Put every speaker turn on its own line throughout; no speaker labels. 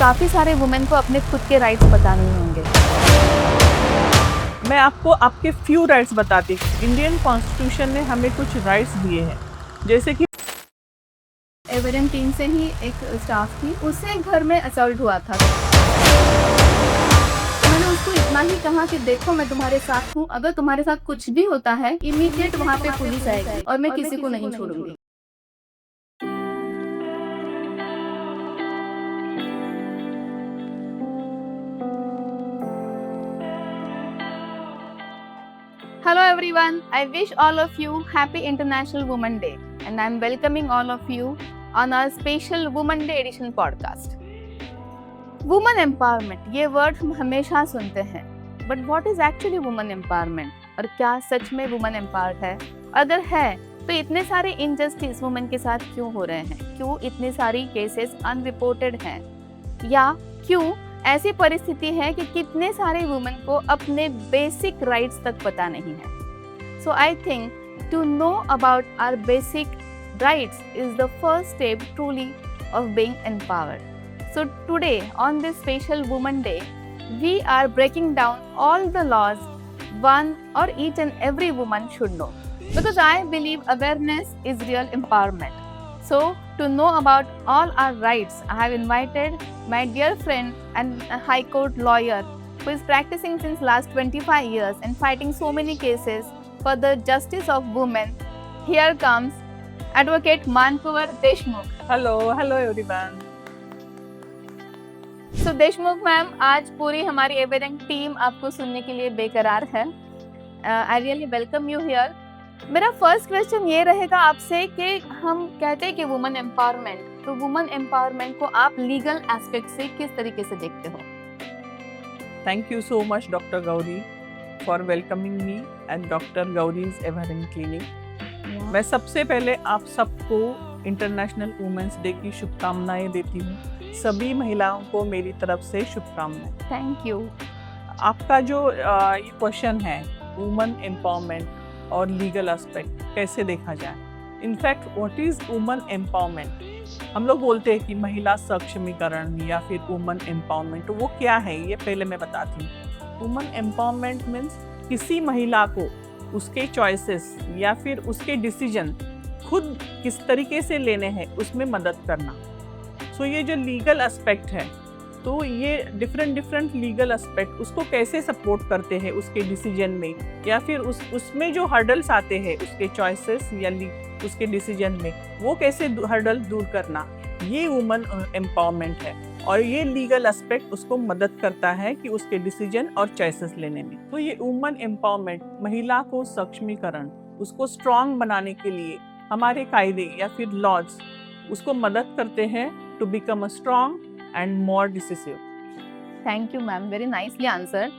काफ़ी सारे वुमेन को अपने खुद के राइट्स पता नहीं होंगे।
मैं आपको आपके फ्यू राइट्स बताती हूँ। इंडियन कॉन्स्टिट्यूशन ने हमें कुछ राइट्स दिए हैं, जैसे कि
एवरेन टीम से ही एक स्टाफ थी, उससे घर में असॉल्ट हुआ था। मैंने उसको इतना ही कहा कि देखो मैं तुम्हारे साथ हूँ, अगर तुम्हारे साथ कुछ भी होता है इमीडिएट वहाँ पे पुलिस आएगी और मैं किसी को नहीं छोड़ूंगी। Hello everyone, I wish all of you happy International Women Day and I'm welcoming all of you on our special Women Day edition podcast. Woman empowerment, ये वर्ड हम हमेशा सुनते हैं, but what is actually woman empowerment और क्या सच में woman empowered है? अगर है तो इतने सारे इनजस्टिस वुमेन के साथ क्यों हो रहे हैं? क्यों इतनी सारी केसेस अनरिपोर्टेड हैं? या क्यों ऐसी परिस्थिति है कि कितने सारे वुमेन को अपने बेसिक राइट्स तक पता नहीं है? So I think to know about our basic rights is the first step truly of being empowered. So today on this special Women Day, we are breaking down all the laws one or each and every woman should know. Because I believe awareness is real empowerment. So to know about all our rights, I have invited my dear friend and a High Court lawyer who is practicing since last 25 years and fighting so many cases for the justice of women. Here comes Advocate Mankuvar Deshmukh.
Hello everyone.
So Deshmukh ma'am, आज पूरी हमारी एवेरेंट team आपको सुनने के लिए बेकरार है। I really welcome you here. मेरा फर्स्ट क्वेश्चन ये रहेगा आपसे कि हम कहते हैं कि वुमन एम्पावरमेंट, तो वुमन एम्पावरमेंट को आप लीगल एस्पेक्ट से किस तरीके से देखते हो?
Thank you so much doctor Gauri for welcoming me at doctor Gauri's एवरेन क्लिनिक। मैं सबसे पहले आप सबको इंटरनेशनल वुमेन्स डे की शुभकामनाएं देती हूँ। सभी महिलाओं को मेरी तरफ से शुभकामनाएं।
Thank you.
आपका जो ये क्वेश्चन है वुमन एम्पावरमेंट और लीगल एस्पेक्ट कैसे देखा जाए, in fact what is woman empowerment? हम लोग बोलते हैं कि महिला सक्षमीकरण या फिर वुमन एम्पावरमेंट, वो क्या है ये पहले मैं बताती हूँ। वुमन एम्पावरमेंट मीन्स किसी महिला को उसके चॉइसेस या फिर उसके डिसीजन खुद किस तरीके से लेने हैं उसमें मदद करना। सो ये जो लीगल एस्पेक्ट है, तो ये डिफरेंट लीगल एस्पेक्ट उसको कैसे सपोर्ट करते हैं उसके डिसीजन में, या फिर उसमें जो हर्डल्स आते हैं उसके चॉइसेस या उसके डिसीजन में, वो कैसे हर्डल दूर करना, ये वुमन एम्पावरमेंट है। और ये लीगल एस्पेक्ट उसको मदद करता है कि उसके डिसीजन और चॉइसेस लेने में। तो ये वुमन एम्पावरमेंट, महिला को सक्षमीकरण, उसको स्ट्रॉन्ग बनाने के लिए हमारे कायदे या फिर लॉज उसको मदद करते हैं to become a strong and more decisive.
Thank you ma'am, very nicely answer.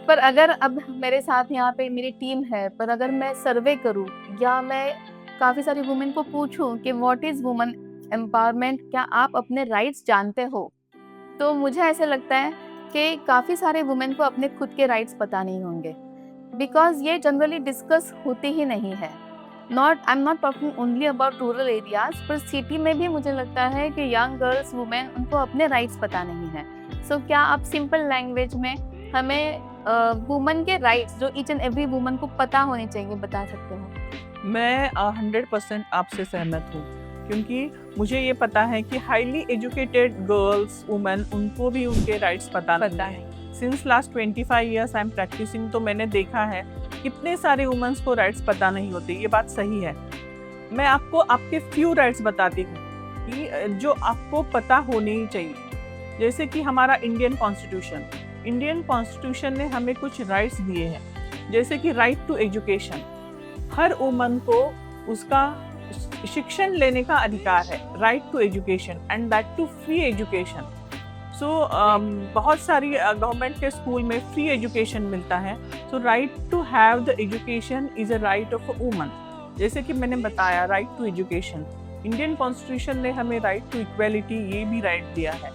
पर अगर अब मेरे साथ यहाँ पे मेरी टीम है, पर अगर मैं सर्वे करूँ या मैं काफ़ी सारी वुमेन को पूछूं कि व्हाट इज़ वुमन एम्पावरमेंट, क्या आप अपने राइट्स जानते हो, तो मुझे ऐसे लगता है कि काफ़ी सारे वुमेन को अपने खुद के राइट्स पता नहीं होंगे, बिकॉज ये जनरली डिस्कस होती ही नहीं है। I am not talking only about rural areas, पर सिटी में भी मुझे लगता है कि यंग गर्ल्स वुमेन उनको अपने राइट्स पता नहीं है। सो क्या आप सिंपल लैंग्वेज में हमें वुमन के राइट्स जो ईच एंड एवरी वुमन को पता होने चाहिए बता सकते हो?
मैं 100% आपसे सहमत हूँ, क्योंकि मुझे ये पता है कि हाईली एजुकेटेड गर्ल्स वुमेन उनको भी उनके राइट्स पता है। Since last 25 years I am practising, तो मैंने देखा है कितने सारे वुमेन्स को राइट्स पता नहीं होते। ये बात सही है। मैं आपको आपके फ्यू राइट्स बताती हूँ कि जो आपको पता होने ही चाहिए। जैसे कि हमारा इंडियन कॉन्स्टिट्यूशन ने हमें कुछ राइट्स दिए हैं, जैसे कि राइट टू एजुकेशन। हर वुमन को उसका शिक्षण लेने का अधिकार है, right to education and that to free education. So बहुत सारी गवर्नमेंट के स्कूल में फ्री एजुकेशन मिलता है। So right to have the education is a right of a woman. जैसे कि मैंने बताया right to education, Indian constitution ने हमें राइट टू इक्वेलिटी ये भी राइट दिया है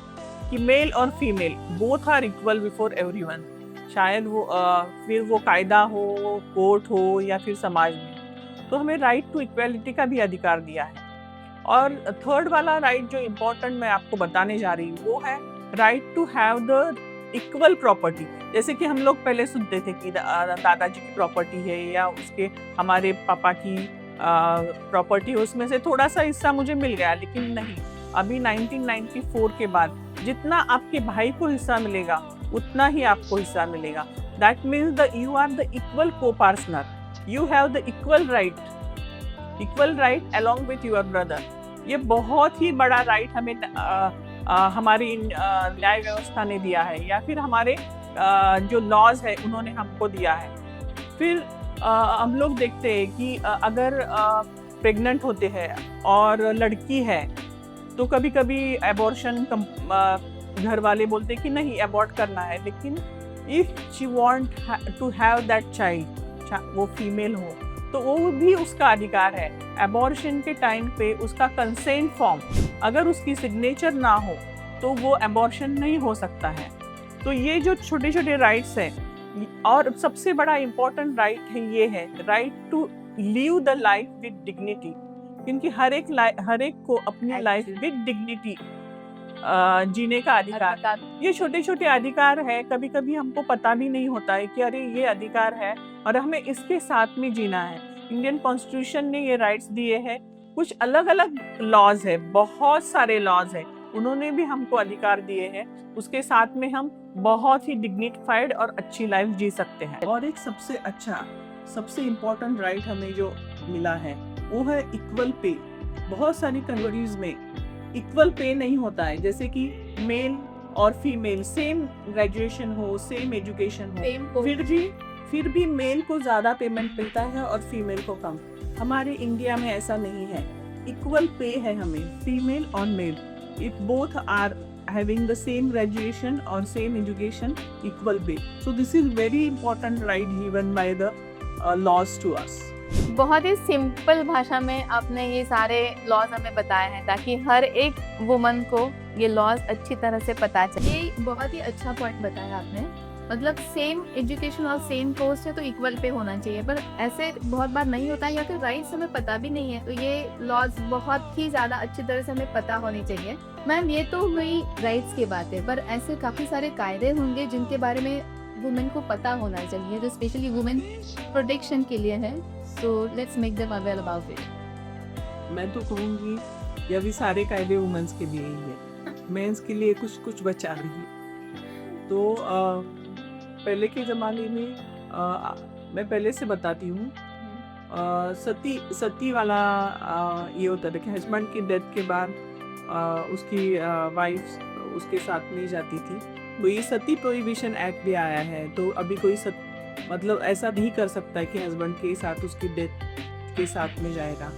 कि मेल और female both are equal before everyone. शायद वो फिर वो कायदा हो, कोर्ट हो या फिर समाज में, तो हमें राइट टू इक्वेलिटी का भी अधिकार दिया है। और थर्ड वाला राइट जो इम्पोर्टेंट मैं आपको बताने जा रही हूँ वो है right to have the equal property. जैसे कि हम लोग पहले सुनते थे कि दादाजी की प्रॉपर्टी है या उसके हमारे पापा की प्रॉपर्टी है, उसमें से थोड़ा सा हिस्सा मुझे मिल गया, लेकिन नहीं, अभी 1994 के बाद जितना आपके भाई को हिस्सा मिलेगा उतना ही आपको हिस्सा मिलेगा। That means you are the equal co-partner, you have the equal right along with your brother। ये बहुत ही बड़ा राइट हमें हमारी न्याय व्यवस्था ने दिया है, या फिर हमारे जो लॉज है उन्होंने हमको दिया है। फिर हम लोग देखते हैं कि अगर प्रेग्नेंट होते हैं और लड़की है तो कभी कभी एबॉर्शन घर वाले बोलते हैं कि नहीं एबॉर्ट करना है, लेकिन if she want to have that child, वो फीमेल हो तो वो भी उसका अधिकार है। एबॉर्शन के टाइम पे उसका कंसेंट फॉर्म अगर उसकी सिग्नेचर ना हो तो वो एबॉर्शन नहीं हो सकता है। तो ये जो छोटे छोटे राइट्स हैं, और सबसे बड़ा इम्पोर्टेंट राइट है ये है right to live the life with dignity, क्योंकि हर एक को अपनी लाइफ विद डिग्निटी जीने का अधिकार। ये छोटे छोटे अधिकार है, कभी कभी हमको पता भी नहीं होता है कि अरे ये अधिकार है और हमें इसके साथ में जीना है। इंडियन कॉन्स्टिट्यूशन ने ये राइट्स दिए हैं। कुछ अलग अलग लॉज है, बहुत सारे लॉज है, उन्होंने भी हमको अधिकार दिए हैं, उसके साथ में हम बहुत ही डिग्निफाइड और अच्छी लाइफ जी सकते हैं। और एक सबसे इम्पोर्टेंट राइट हमें जो मिला है वो है इक्वल पे। बहुत सारी कंट्रीज में इक्वल पे नहीं होता है, जैसे कि मेल और फीमेल सेम ग्रेजुएशन हो, सेम एजुकेशन हो, फिर भी मेल को ज़्यादा पेमेंट मिलता है और फीमेल को कम। हमारे इंडिया में ऐसा नहीं है, इक्वल पे है हमें, फीमेल और male if both are having the same graduation or same education, equal pay. So this is very important right given by the laws to us.
बहुत ही सिंपल भाषा में आपने ये सारे लॉज हमें बताए हैं ताकि हर एक वुमन को ये लॉज अच्छी तरह से पता चले। ये बहुत ही अच्छा पॉइंट बताया आपने, मतलब सेम एजुकेशन और सेम कोर्स है तो इक्वल पे होना चाहिए, पर ऐसे बहुत बार नहीं होता है या फिर राइट्स हमें पता भी नहीं है, तो ये लॉज बहुत ही ज़्यादा अच्छी तरह से हमें पता होनी चाहिए। मैम ये तो हुई राइट्स की बातें, पर ऐसे काफ़ी सारे कायदे होंगे जिनके बारे में वुमेन को पता होना चाहिए, जो स्पेशली वुमेन प्रोटेक्शन के लिए है। So let's make them aware about it.
मैं तो कहूँगी ये भी सारे कायदे वुमेन्स के लिए ही है, मेंस के लिए कुछ बचा रही है। तो पहले के ज़माने में मैं पहले से बताती हूँ, सती वाला ये होता था कि हस्बैंड की डेथ के बाद उसकी वाइफ उसके साथ में जाती थी, तो ये सती प्रोहिबिशन एक्ट भी आया है। तो अभी कोई मतलब ऐसा नहीं कर सकता है कि हस्बैंड के साथ उसकी डेथ के साथ में जाएगा।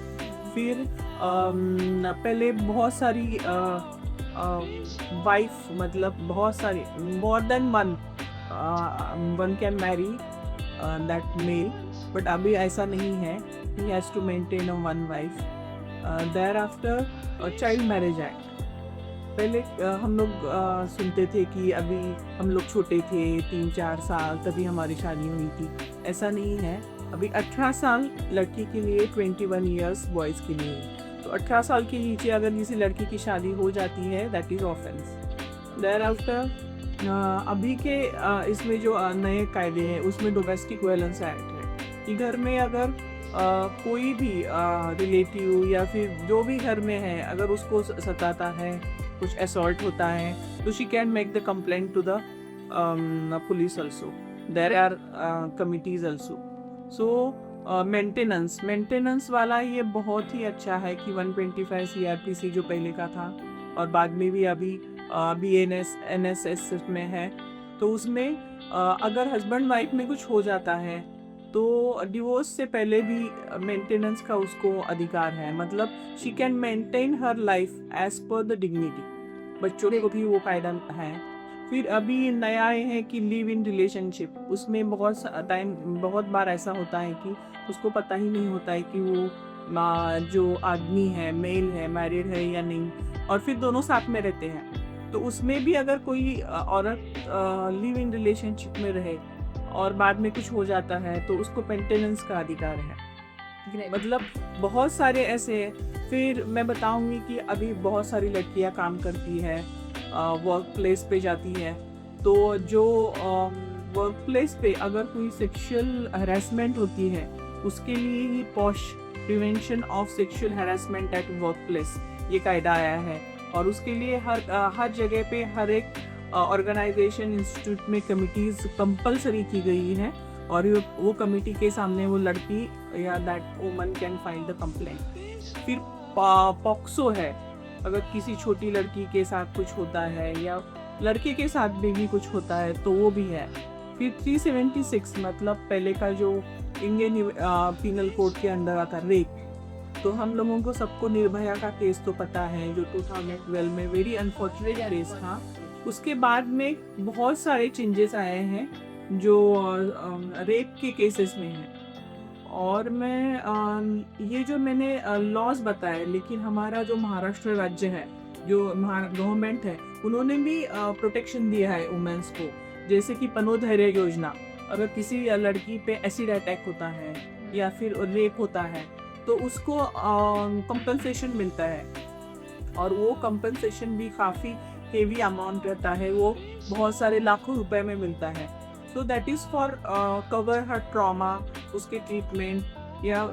फिर पहले बहुत सारी वाइफ, मतलब बहुत सारी, more than one can marry that male, but अभी ऐसा नहीं है, he has to maintain one wife. Thereafter child marriage act, पहले हम लोग सुनते थे कि अभी हम लोग छोटे थे 3-4 साल तभी हमारी शादी हुई थी, ऐसा नहीं है। अभी 18 साल लड़की के लिए, 21 ईयर्स बॉयज़ के लिए। तो 18 साल के नीचे अगर किसी लड़की की शादी हो जाती है that is offence. Thereafter अभी के इसमें जो नए कायदे हैं उसमें डोमेस्टिक वायलेंस एक्ट है कि घर में अगर कोई भी रिलेटिव या फिर जो भी घर में है अगर उसको सताता है, कुछ असॉल्ट होता है, तो she can make the complaint to the police also. There are committees also. So maintenance वाला ये बहुत ही अच्छा है कि 125 CRPC जो पहले का था और बाद में भी अभी NSS में है, तो उसमें अगर हस्बैंड वाइफ में कुछ हो जाता है तो डिवोर्स से पहले भी मेंटेनेंस का उसको अधिकार है, मतलब she can maintain her life as per the dignity. बच्चों को भी वो कायदा है। फिर अभी नया है कि लिव इन रिलेशनशिप, उसमें बहुत बार ऐसा होता है कि उसको पता ही नहीं होता है कि वो जो आदमी है, मेल है, मैरिड है या नहीं, और फिर दोनों साथ में रहते हैं। तो उसमें भी अगर कोई औरत लिव इन रिलेशनशिप में रहे और बाद में कुछ हो जाता है तो उसको मेंटेनेंस का अधिकार है। मतलब बहुत सारे ऐसे फिर मैं बताऊंगी कि अभी बहुत सारी लड़कियां काम करती है, वर्क प्लेस पे जाती है, तो जो वर्क प्लेस पे अगर कोई सेक्सुअल हरासमेंट होती है उसके लिए ही POSH prevention of sexual harassment at workplace ये कायदा आया है। और उसके लिए हर जगह पे हर एक ऑर्गेनाइजेशन इंस्टीट्यूट में कमिटीज़ कंपलसरी की गई है, और वो कमेटी के सामने वो लड़की या that woman can file the complaint. फिर पॉक्सो है, अगर किसी छोटी लड़की के साथ कुछ होता है या लड़के के साथ भी कुछ होता है तो वो भी है। फिर 376 मतलब पहले का जो इंडियन पीनल कोड के अंडर आता रेप, तो हम लोगों को सबको निर्भया का केस तो पता है जो 2012 में वेरी अनफॉर्चुनेट केस था। उसके बाद में बहुत सारे चेंजेस आए हैं जो रेप के केसेस में हैं। और मैं ये जो मैंने लॉज बताए, लेकिन हमारा जो महाराष्ट्र राज्य है, जो गवर्नमेंट है, उन्होंने भी प्रोटेक्शन दिया है वुमेन्स को, जैसे कि पनोधैर्य योजना। अगर किसी लड़की पे एसिड अटैक होता है या फिर रेप होता है तो उसको कंपनसेशन मिलता है, और वो कंपनसेशन भी काफ़ी हेवी अमाउंट रहता है, वो बहुत सारे लाखों रुपए में मिलता है। So that is for cover her trauma, उसके ट्रीटमेंट या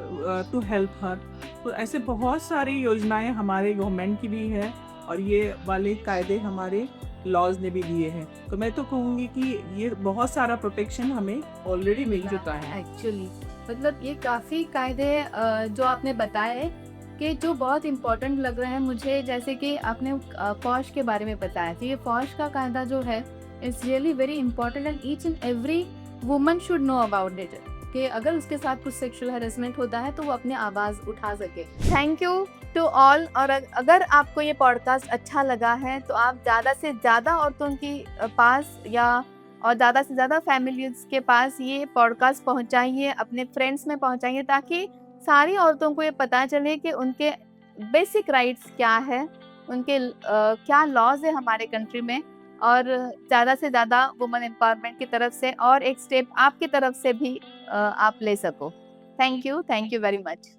टू हेल्प हर। तो ऐसे बहुत सारी योजनाएं हमारे गवर्नमेंट की भी है, और ये वाले कायदे हमारे लॉज ने भी दिए हैं। तो मैं तो कहूँगी कि ये बहुत सारा प्रोटेक्शन हमें ऑलरेडी मिल चुका है।
एक्चुअली मतलब ये काफ़ी कायदे जो आपने बताए कि जो बहुत इम्पोर्टेंट लग रहे हैं मुझे, जैसे कि आपने पॉश के बारे में बताया, तो ये पॉश का कायदा जो है it's really very important and each and every woman should know about it, कि अगर उसके साथ कुछ सेक्सुअल हैरेसमेंट होता है तो वो अपने आवाज़ उठा सके। Thank you to all. और अगर आपको ये पॉडकास्ट अच्छा लगा है तो आप ज़्यादा से ज़्यादा औरतों की पास और ज़्यादा से ज़्यादा फैमिलीज़ के पास ये पॉडकास्ट पहुंचाइए, अपने फ्रेंड्स में पहुंचाइए, ताकि सारी औरतों को ये पता चले कि उनके बेसिक राइट्स क्या है, उनके क्या लॉज है हमारे कंट्री में, और ज़्यादा से ज़्यादा वुमेन एम्पावरमेंट की तरफ से और एक स्टेप आपकी तरफ से भी आप ले सको। Thank you very much.